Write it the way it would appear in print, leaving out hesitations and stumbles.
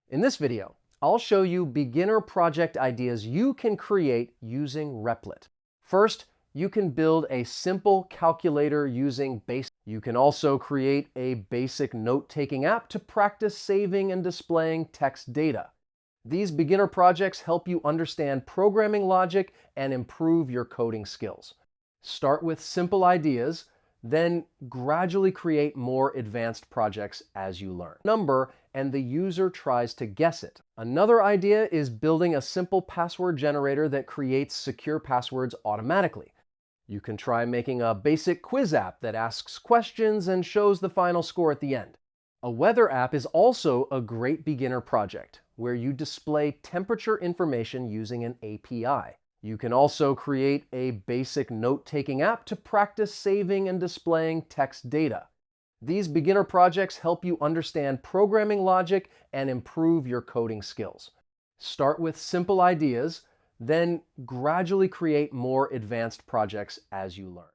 In this video, I'll show you beginner project ideas you can create using Replit. First, you can build a simple calculator using basic. You can also create a basic note-taking app to practice saving and displaying text data. These beginner projects help you understand programming logic and improve your coding skills. Start with simple ideas, then gradually create more advanced projects as you learn. Number, and the user tries to guess it. Another idea is building a simple password generator that creates secure passwords automatically. You can try making a basic quiz app that asks questions and shows the final score at the end. A weather app is also a great beginner project where you display temperature information using an API. You can also create a basic note-taking app to practice saving and displaying text data. These beginner projects help you understand programming logic and improve your coding skills. Start with simple ideas, then gradually create more advanced projects as you learn.